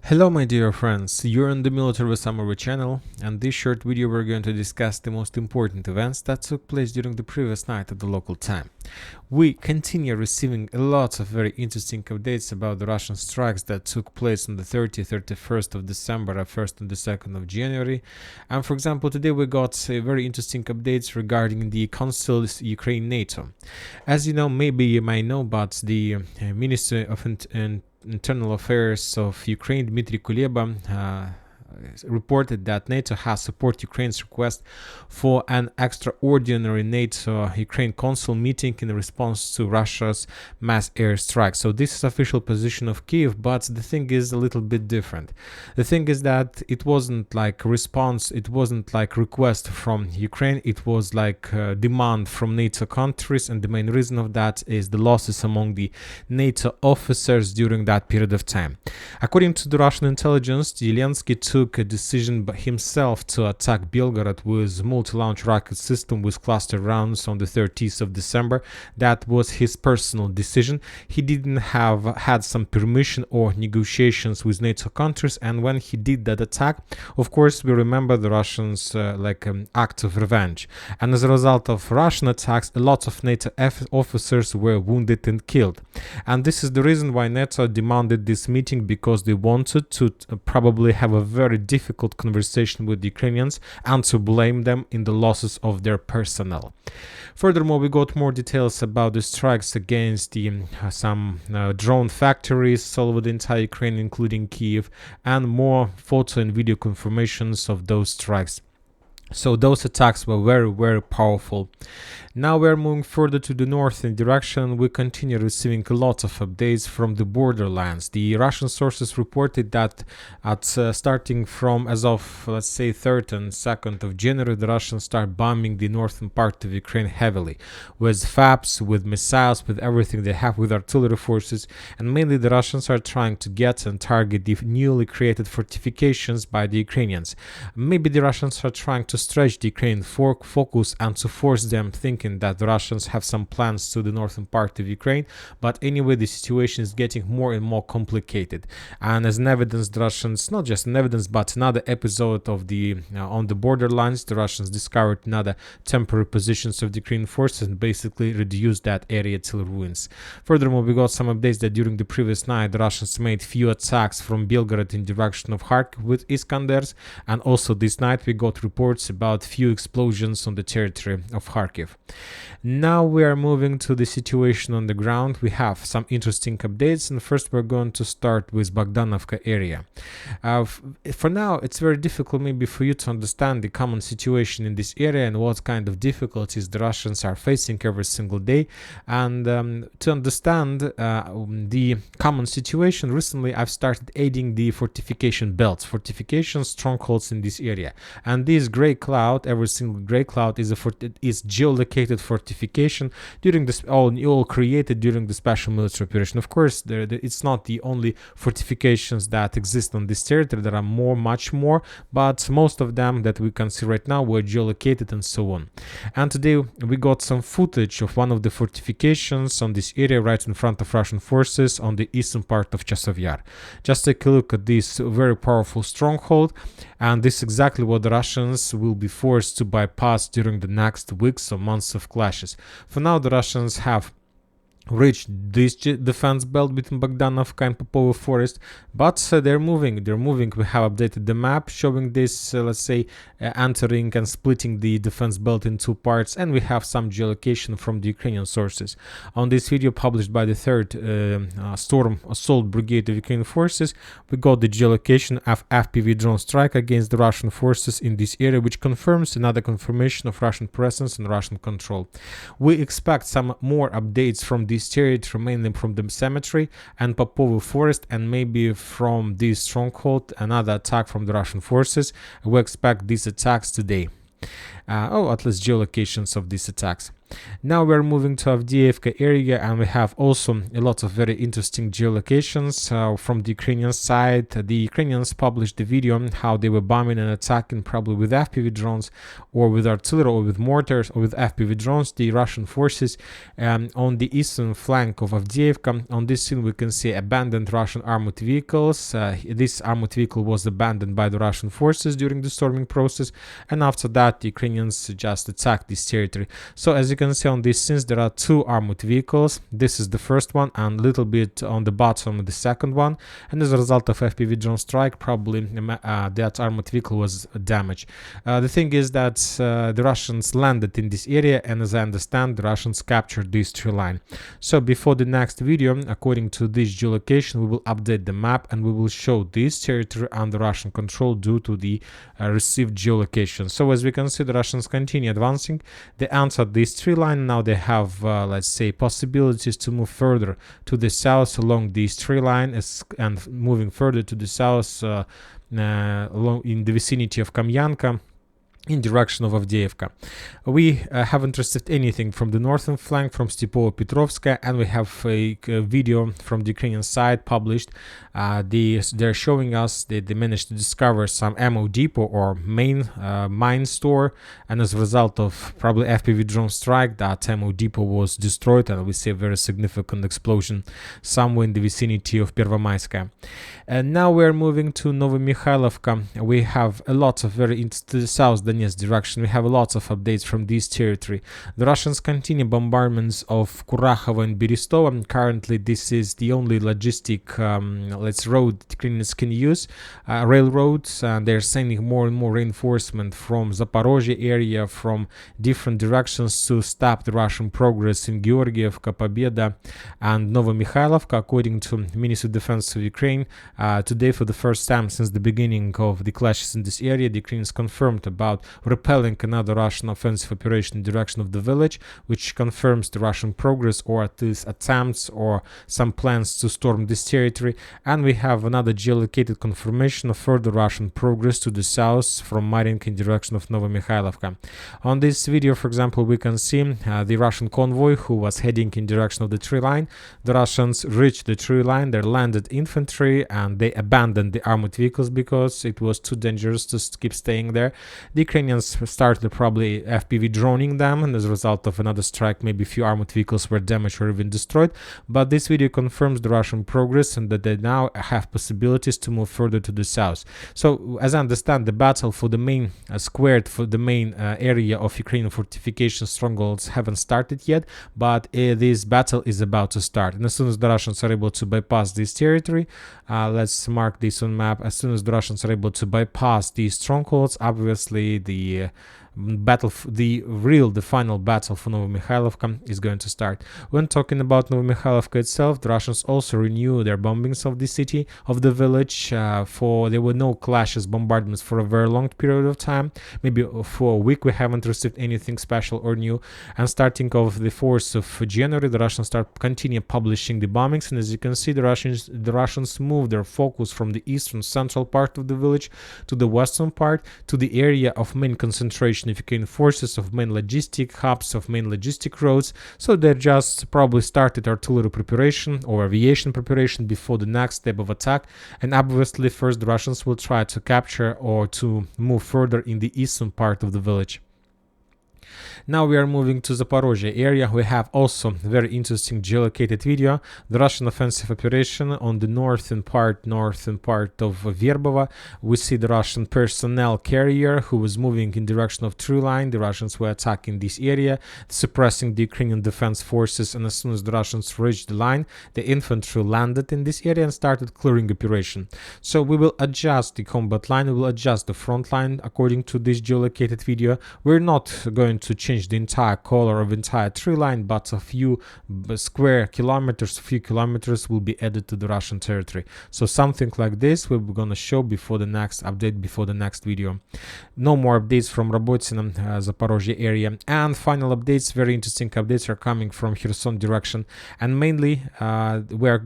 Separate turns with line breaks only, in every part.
Hello my dear friends, you're on the Military Summary channel, and this short video we're going to discuss the most important events that took place during the previous night at the local time. We continue receiving a lot of very interesting updates about the Russian strikes that took place on the 30th, 31st of December, 1st and the 2nd of January. And for example, today we got very interesting updates regarding the Council Ukraine NATO. As you know, maybe you might know, but the Minister of Internal Affairs of Ukraine, Dmitry Kuleba, reported that NATO has supported Ukraine's request for an extraordinary NATO-Ukraine Council meeting in response to Russia's mass airstrike. So this is official position of Kiev, but the thing is a little bit different. The thing is that it wasn't like response, it wasn't like request from Ukraine, it was like demand from NATO countries, and the main reason of that is the losses among the NATO officers during that period of time. According to the Russian intelligence, Zelensky took a decision by himself to attack Belgorod with multi-launch rocket system with cluster rounds on the 30th of December. That was his personal decision. He didn't have had some permission or negotiations with NATO countries, and when he did that attack, of course we remember the Russians act of revenge, and as a result of Russian attacks a lot of NATO officers were wounded and killed. And this is the reason why NATO demanded this meeting, because they wanted to probably have a very difficult conversation with the Ukrainians and to blame them in the losses of their personnel. Furthermore, we got more details about the strikes against some drone factories all over the entire Ukraine, including Kiev, and more photo and video confirmations of those strikes. So those attacks were very powerful. Now we're moving further to the northern direction. We continue receiving a lot of updates from the borderlands. The Russian sources reported that starting from as of let's say 3rd and 2nd of January, the Russians start bombing the northern part of Ukraine heavily with FABs, with missiles, with everything they have, with artillery forces, and mainly the Russians are trying to get and target the newly created fortifications by the Ukrainians. Maybe the Russians are trying to stretch the Ukrainian focus and to force them thinking that the Russians have some plans to the northern part of Ukraine. But anyway, the situation is getting more and more complicated, and as an evidence, the Russians, not just an evidence but another episode of the on the borderlines, the Russians discovered another temporary positions of the Ukrainian forces and basically reduced that area till ruins. Furthermore, we got some updates that during the previous night the Russians made few attacks from Belgorod in direction of Kharkiv with Iskanders, and also this night we got reports about few explosions on the territory of Kharkiv. Now we are moving to the situation on the ground. We have some interesting updates, and first we're going to start with Bogdanovka area. For now, it's very difficult maybe for you to understand the common situation in this area and what kind of difficulties the Russians are facing every single day. And to understand the common situation, recently I've started adding the fortification belts, fortification strongholds in this area. And this gray cloud, every single gray cloud is geolocated fortification during this all created during the special military operation. Of course, it's not the only fortifications that exist on this territory. There are much more, but most of them that we can see right now were geolocated and so on. And today we got some footage of one of the fortifications on this area right in front of Russian forces on the eastern part of Chasov Yar. Just take a look at this very powerful stronghold, and this is exactly what the Russians will be forced to bypass during the next weeks or months of clashes. For now, the Russians have reached this defense belt between Bogdanovka and Popovo Forest, but they're moving. We have updated the map showing this, let's say, entering and splitting the defense belt in two parts, and we have some geolocation from the Ukrainian sources. On this video published by the 3rd Storm Assault Brigade of Ukrainian forces, we got the geolocation of FPV drone strike against the Russian forces in this area, which confirms another confirmation of Russian presence and Russian control. We expect some more updates from this territory, mainly from the cemetery and Popovo Forest, and maybe from this stronghold another attack from the Russian forces. We expect these attacks today. or at least geolocations of these attacks. Now we're moving to Avdiivka area, and we have also a lot of very interesting geolocations from the Ukrainian side. The Ukrainians published the video on how they were bombing and attacking, probably with FPV drones or with artillery or with mortars or with FPV drones, the Russian forces on the eastern flank of Avdiivka. On this scene we can see abandoned Russian armored vehicles. This armored vehicle was abandoned by the Russian forces during the storming process, and after that the Ukrainians just attacked this territory. So as you can see on these scenes, there are two armored vehicles. This is the first one, and a little bit on the bottom the second one, and as a result of FPV drone strike, probably that armored vehicle was damaged. The thing is that the Russians landed in this area, and as I understand, the Russians captured this tree line. So before the next video, according to this geolocation, we will update the map and we will show this territory under Russian control due to the received geolocation. So as we can see, the Russians continue advancing. They entered this tree line. Now they have, let's say, possibilities to move further to the south along this tree line and moving further to the south along in the vicinity of Kamyanka, in direction of Avdiivka. We haven't received anything from the northern flank, from Stepovo-Petrovska, and we have a video from the Ukrainian side published. They're showing us that they managed to discover some ammo depot or main mine store, and as a result of probably FPV drone strike, that ammo depot was destroyed, and we see a very significant explosion somewhere in the vicinity of Pervomayskaya. And now we're moving to Novomykhailovka. We have a lot of to the south Donetsk direction. We have a lot of updates from this territory. The Russians continue bombardments of Kurachovo and Berestov, and currently this is the only logistic road the Ukrainians can use, railroads, and they're sending more and more reinforcement from Zaporizhia area, from different directions to stop the Russian progress in Georgievka, Pobeda, and Novomykhailovka. According to Ministry of Defense of Ukraine, today, for the first time since the beginning of the clashes in this area, the Ukrainians confirmed about repelling another Russian offensive operation in the direction of the village, which confirms the Russian progress, or at least attempts or some plans to storm this territory. And we have another geolocated confirmation of further Russian progress to the south from Marinka in direction of Novomykhailovka. On this video, for example, we can see the Russian convoy who was heading in direction of the tree line. The Russians reached the tree line, they landed infantry, and they abandoned the armored vehicles because it was too dangerous to keep staying there. The Ukrainians started probably FPV droning them, and as a result of another strike, maybe a few armored vehicles were damaged or even destroyed. But this video confirms the Russian progress and that they now have possibilities to move further to the south. So, as I understand, the battle for the main for the main area of Ukrainian fortification strongholds haven't started yet, but this battle is about to start. And as soon as the Russians are able to bypass this territory, let's mark this on map. As soon as the Russians are able to bypass these strongholds, obviously the final battle for Novomykhailovka is going to start. When talking about Novomykhailovka itself, the Russians also renew their bombings of the city, of the village. There were no clashes, bombardments for a very long period of time. Maybe for a week we haven't received anything special or new. And starting of the 4th of January, the Russians continue publishing the bombings, and as you can see, the Russians move their focus from the eastern central part of the village to the western part, to the area of main concentration of Ukrainian forces, of main logistic hubs, of main logistic roads. So they just probably started artillery preparation or aviation preparation before the next step of attack. And obviously first the Russians will try to capture or to move further in the eastern part of the village. Now we are moving to Zaporizhia area. We have also very interesting geolocated video. The Russian offensive operation on the northern part of Verbova. We see the Russian personnel carrier who was moving in direction of tree line. The Russians were attacking this area, suppressing the Ukrainian defense forces, and as soon as the Russians reached the line, the infantry landed in this area and started clearing operation. So we will adjust the combat line, we will adjust the front line according to this geolocated video. We're not going to change change the entire color of entire tree line, but a few square kilometers, few kilometers will be added to the Russian territory. So something like this we're going to show before the next update, before the next video. No more updates from Robotyne, Zaporizhia area. And final updates, very interesting updates are coming from Kherson direction, and mainly we're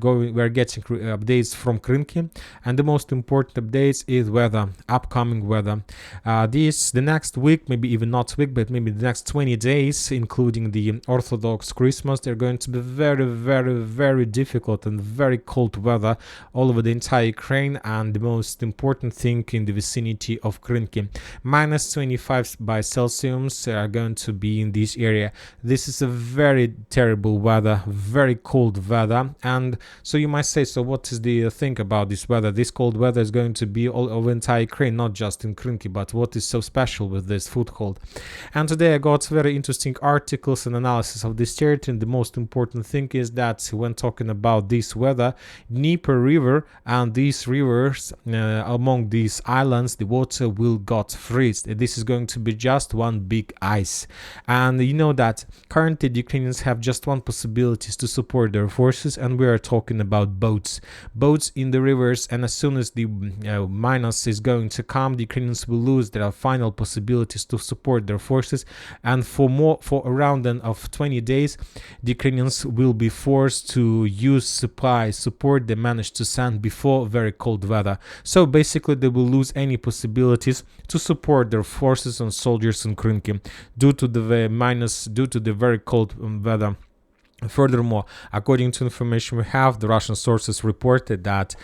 getting updates from Krinky, and the most important updates is weather, upcoming weather. The next week, maybe even not week, but maybe the next 20 days, including the Orthodox Christmas, they're going to be very, very, very difficult and very cold weather all over the entire Ukraine, and the most important thing in the vicinity of Krinky. Minus 25 by Celsius are going to be in this area. This is a very terrible weather, very cold weather. And so you might say, so what is the thing about this weather? This cold weather is going to be all over entire Ukraine, not just in Krinky, but what is so special with this foothold? And today I got very interesting articles and analysis of this territory, and the most important thing is that when talking about this weather, Dnieper River and these rivers among these islands, the water will got freeze. This is going to be just one big ice. And you know that currently the Ukrainians have just one possibility to support their forces, and we are talking about boats in the rivers. And as soon as the minus is going to come, the Ukrainians will lose their final possibilities to support their forces, and for around of 20 days the Ukrainians will be forced to use support they managed to send before very cold weather. So basically they will lose any possibilities to support their forces and soldiers in Krinky due to the very cold weather. Furthermore, according to information we have, the Russian sources reported that,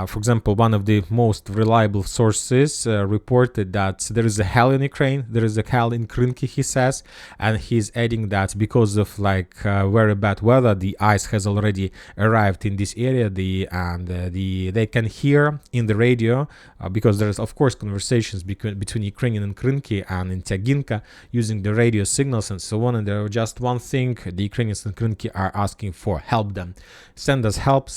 for example, one of the most reliable sources reported that there is a hell in Ukraine, there is a hell in Krinky, he says, and he's adding that because of very bad weather, the ice has already arrived in this area, they can hear in the radio, because there is of course conversations between Ukrainian and Krinky and in Tyaginka using the radio signals and so on, and there are just one thing the Ukrainians and Krinky are asking for: help them, send us help,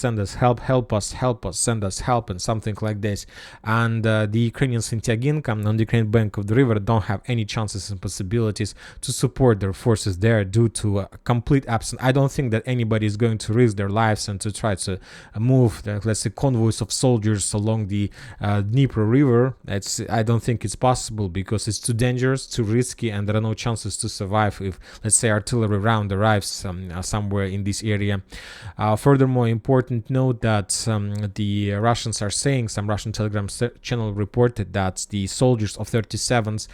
help us, send us help, and something like this. And the Ukrainians in Tyaginka on the Ukrainian bank of the river don't have any chances and possibilities to support their forces there due to a complete absence. I don't think that anybody is going to risk their lives and to try to move let's say convoys of soldiers along the Dnieper river. I don't think it's possible because it's too dangerous, too risky, and there are no chances to survive if, let's say, artillery round arrives somewhere in this area. Furthermore, important note that the Russians are saying, some Russian Telegram channel reported that the soldiers of 37th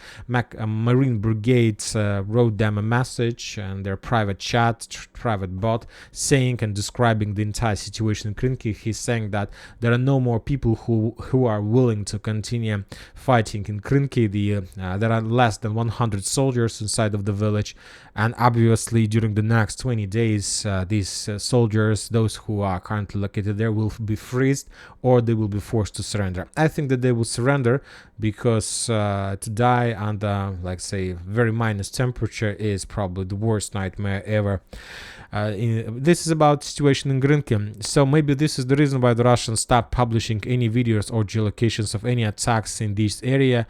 Marine Brigade wrote them a message and their private chat, private bot, saying and describing the entire situation in Krinky. He's saying that there are no more people who are willing to continue fighting in Krinky. There are less than 100 soldiers inside of the village, and obviously during the next 20 days these soldiers, those who are currently located there, will be freezed or they will be forced to surrender. I think that they will surrender because to die under, like say, very minus temperature is probably the worst nightmare ever. This is about situation in Krinky. So maybe this is the reason why the Russians stopped publishing any videos or geolocations of any attacks in this area.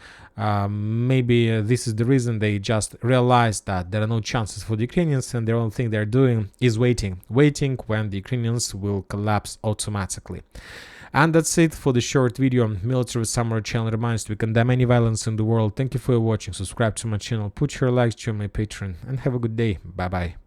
Maybe this is the reason they just realized that there are no chances for the Ukrainians, and the only thing they're doing is waiting when the Ukrainians will collapse automatically. And that's it for the short video. Military Summary channel reminds we condemn any violence in the world. Thank you for watching. Subscribe to my channel, put your likes, join my Patreon, and have a good day. Bye bye.